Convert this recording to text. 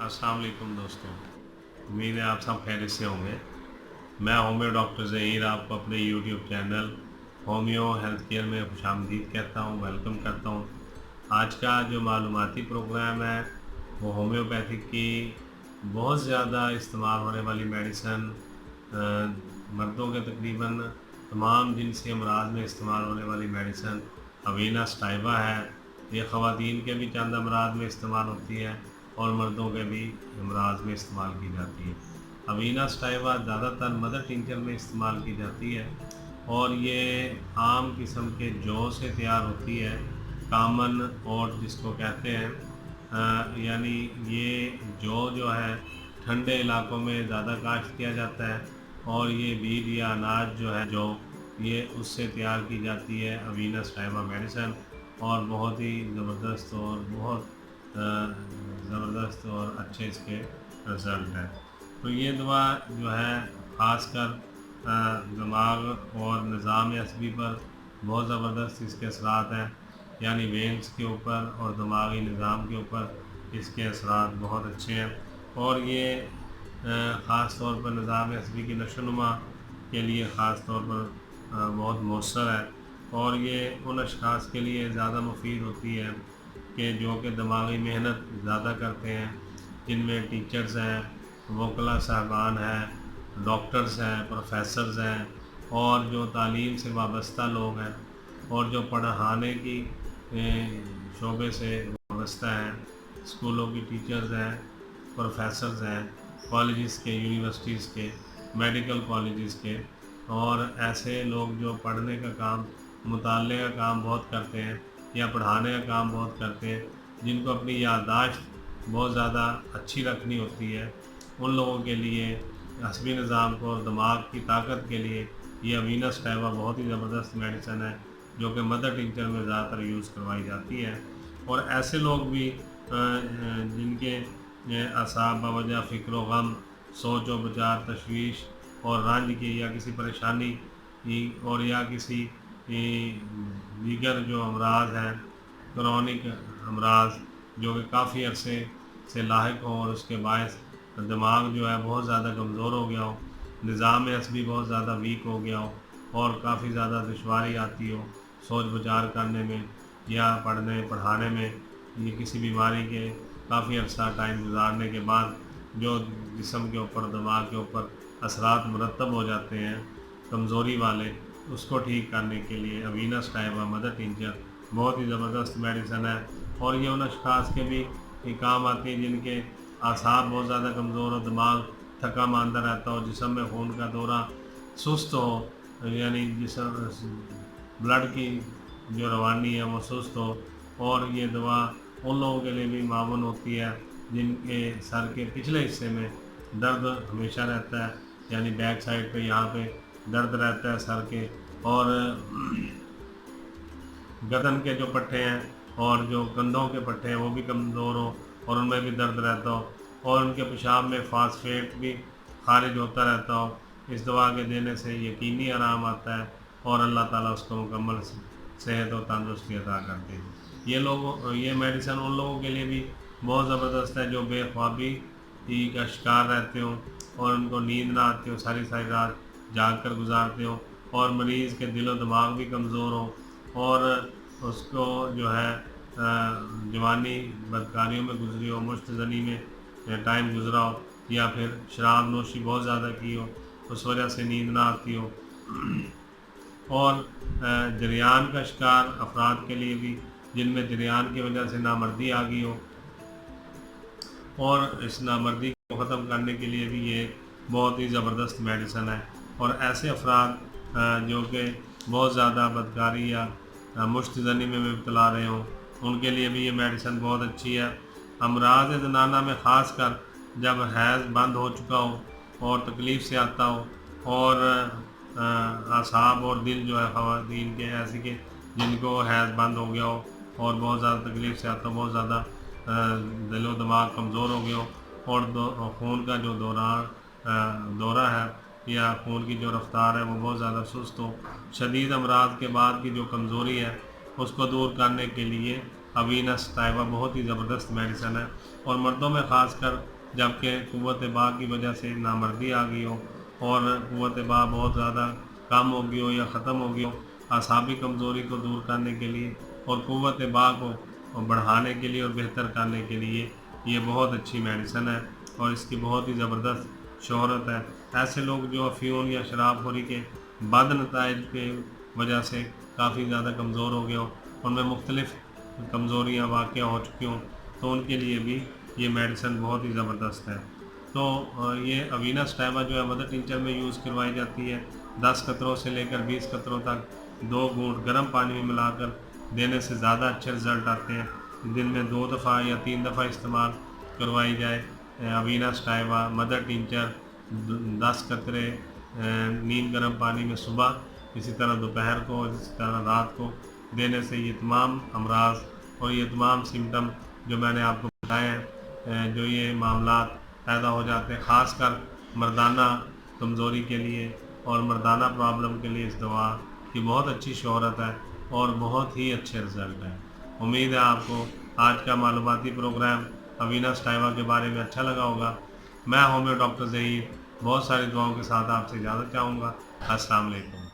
अस्सलाम वालेकुम दोस्तों, उम्मीद है आप सब खैरियत से होंगे। मैं होम्यो डॉक्टर ज़हीर आपको अपने YouTube channel homeo health care में खुशामदीद कहता हूँ, वेलकम करता हूँ। आज का जो मालूमाती प्रोग्राम है वो होम्योपैथिक की बहुत ज़्यादा इस्तेमाल होने वाली मेडिसन, मर्दों के तकरीबन तमाम जिनसी अमराज में इस्तेमाल होने वाली मेडिसन अवीना स्टाइवा है। ये ख़वातीन के भी चंद अमराज में इस्तेमाल होती है और मर्दों के भी अमराज में इस्तेमाल की जाती है। अवीना स्टाइवा ज़्यादातर मदर टिंचर में इस्तेमाल की जाती है और ये आम किस्म के जौ से तैयार होती है, कामन और जिसको कहते हैं यानी ये जौ जो है ठंडे इलाकों में ज़्यादा काश्त किया जाता है और ये बीज या अनाज जो है जौ ये उससे तैयार की जाती है अवीना स्टाइवा मेडिसन। और बहुत ही ज़बरदस्त और बहुत ज़बरदस्त और अच्छे इसके रिज़ल्ट हैं। तो ये दवा जो है ख़ासकर दिमाग और निज़ाम असबी पर बहुत ज़बरदस्त इसके असरात हैं, यानी वेन्स के ऊपर और दिमागी निज़ाम के ऊपर इसके असरात बहुत अच्छे हैं। और ये ख़ास तौर पर निज़ाम असबी की नशोनुमा के लिए ख़ास तौर पर बहुत मौसर है और ये उन अशख़ास के लिए ज़्यादा मुफीद होती है कि जो कि दिमागी मेहनत ज़्यादा करते हैं, जिनमें टीचर्स हैं, वकला साहबान हैं, डॉक्टर्स हैं, प्रोफेसर्स हैं और जो तालीम से वाबस्ता लोग हैं और जो पढ़ाने की शोबे से वाबस्ता हैं, स्कूलों की टीचर्स हैं, प्रोफेसर्स हैं, कॉलेजेस के, यूनिवर्सिटीज़ के, मेडिकल कॉलेजेस के और ऐसे लोग जो पढ़ने का काम, मुताले का काम बहुत करते हैं या पढ़ाने का काम बहुत करते हैं, जिनको अपनी याददाश्त बहुत ज़्यादा अच्छी रखनी होती है, उन लोगों के लिए असबी निज़ाम को और दिमाग की ताकत के लिए ये अवीना स्टाइवा बहुत ही ज़बरदस्त मेडिसन है जो कि मदर टिंचर में ज़्यादातर यूज़ करवाई जाती है। और ऐसे लोग भी जिनके असाब बवजह फ़िक्र गम, सोच व विचार, तशवीश और रंज की या किसी परेशानी और या किसी दीगर जो अमराज हैं, क्रोनिक अमराज जो कि काफ़ी अरसे से लाहिक हों और उसके बायस दिमाग जो है बहुत ज़्यादा कमज़ोर हो गया हो, निज़ाम असबी बहुत ज़्यादा वीक हो गया हो और काफ़ी ज़्यादा दुश्वारी आती हो सोच विचार करने में या पढ़ने पढ़ाने में, ये किसी बीमारी के काफ़ी अर्सा टाइम गुजारने के बाद जो जिस्म के ऊपर, दिमाग के ऊपर असरात मुरतब हो जाते हैं कमज़ोरी वाले, उसको ठीक करने के लिए अवीना स्टाइवा मदर टिंचर बहुत ही ज़बरदस्त मेडिसन है। और ये उन अशख़ास के भी काम आती है जिनके आसाब बहुत ज़्यादा कमज़ोर हो, दिमाग थका मांदा रहता हो, जिस्म में खून का दौरा सुस्त हो, यानी जिसम ब्लड की जो रवानी है वो सुस्त हो। और ये दवा उन लोगों के लिए भी मावन होती है जिनके सर के पिछले हिस्से में दर्द हमेशा रहता है, यानी बैक साइड पे यहाँ पे दर्द रहता है सर के, और गर्दन के जो पट्टे हैं और जो कंधों के पट्टे हैं वो भी कमज़ोर हो और उनमें भी दर्द रहता हो और उनके पेशाब में फास्फेट भी खारिज होता रहता हो। इस दवा के देने से यकीनी आराम आता है और अल्लाह ताला उसको मुकम्मल सेहत और तंदुरुस्ती अता करते हैं। ये मेडिसन उन लोगों के लिए भी बहुत ज़बरदस्त है जो बेख्वाबी का शिकार रहते हो और उनको नींद ना आती हो, सारी सारी रात जाग कर गुजारते हो और मरीज़ के दिलो दिमाग भी कमज़ोर हो और उसको जो है जवानी बदकारियों में गुजरी हो, मुश्तज़नी में टाइम गुजरा हो या फिर शराब नोशी बहुत ज़्यादा की हो, उस वजह से नींद ना आती हो और जरियान का शिकार अफराद के लिए भी जिनमें जरियान की वजह से नामर्दी आ गई हो और इस नामर्दी को ख़त्म करने के लिए भी ये बहुत ही ज़बरदस्त मेडिसन है। और ऐसे अफराद जो कि बहुत ज़्यादा बदकारी या मुश्तज़नी में मुब्तला रहे हों, उनके लिए भी ये मेडिसन बहुत अच्छी है। अमराज ज़नाना में ख़ास कर जब हैज़ बंद हो चुका हो और तकलीफ़ से आता हो और असाब और दिल जो है ख़वातीन के ऐसे के जिनको हैज़ बंद हो गया हो और बहुत ज़्यादा तकलीफ़ से आता हो, बहुत ज़्यादा दिलो दिमाग कमज़ोर हो गया हो और खून का जो दौरा है या खून की जो रफ्तार है वो बहुत ज़्यादा सुस्त हो, शदीद अमराज के बाद की जो कमज़ोरी है उसको दूर करने के लिए अवीनस टाइवा बहुत ही ज़बरदस्त मेडिसन है। और मर्दों में ख़ास कर जबकि क़ुव्वत बा की वजह से नामर्दी आ गई हो और क़ुव्वत बा बहुत ज़्यादा कम हो गई हो या ख़त्म हो गई हो, असाबी कमज़ोरी को दूर करने के लिए और क़ुव्वत बा को बढ़ाने के लिए और बेहतर करने के लिए ये बहुत अच्छी मेडिसन है और इसकी बहुत ही ज़बरदस्त शोहरत है। ऐसे लोग जो अफ्यून या शराबखोरी के बद नताइज के वजह से काफ़ी ज़्यादा कमज़ोर हो गए हो, उनमें मुख्तलिफ़ कमज़ोरियाँ वाक़या हो चुकी हों, तो उनके लिए भी ये मेडिसन बहुत ही ज़बरदस्त है। तो ये अवीनस टाइवा जो है मदर टिंचर में यूज़ करवाई जाती है। 10 कतरों से लेकर 20 कतरों तक 2 घूंट गर्म पानी में मिलाकर देने से ज़्यादा अच्छे रिज़ल्ट आते हैं। दिन में 2 दफ़ा या 3 दफ़ा इस्तेमाल करवाई जाए अवीनस टाइवा मदर टिंचर 10 कतरे नीम गर्म पानी में सुबह, इसी तरह दोपहर को, इसी तरह रात को देने से ये तमाम अमराज और ये तमाम सिम्टम जो मैंने आपको बताए हैं, जो ये मामलात पैदा हो जाते हैं, ख़ास कर मर्दाना कमज़ोरी के लिए और मर्दाना प्रॉब्लम के लिए इस दवा की बहुत अच्छी शोहरत है और बहुत ही अच्छे रिज़ल्ट हैं। उम्मीद है आपको आज का मालूमाती प्रोग्राम अवीनस टाइवा के बारे में अच्छा लगा होगा। मैं होम्यो डॉक्टर ज़हीर बहुत सारी दुआओं के साथ आपसे इजाज़त चाहूँगा। अस्सलाम वालेकुम।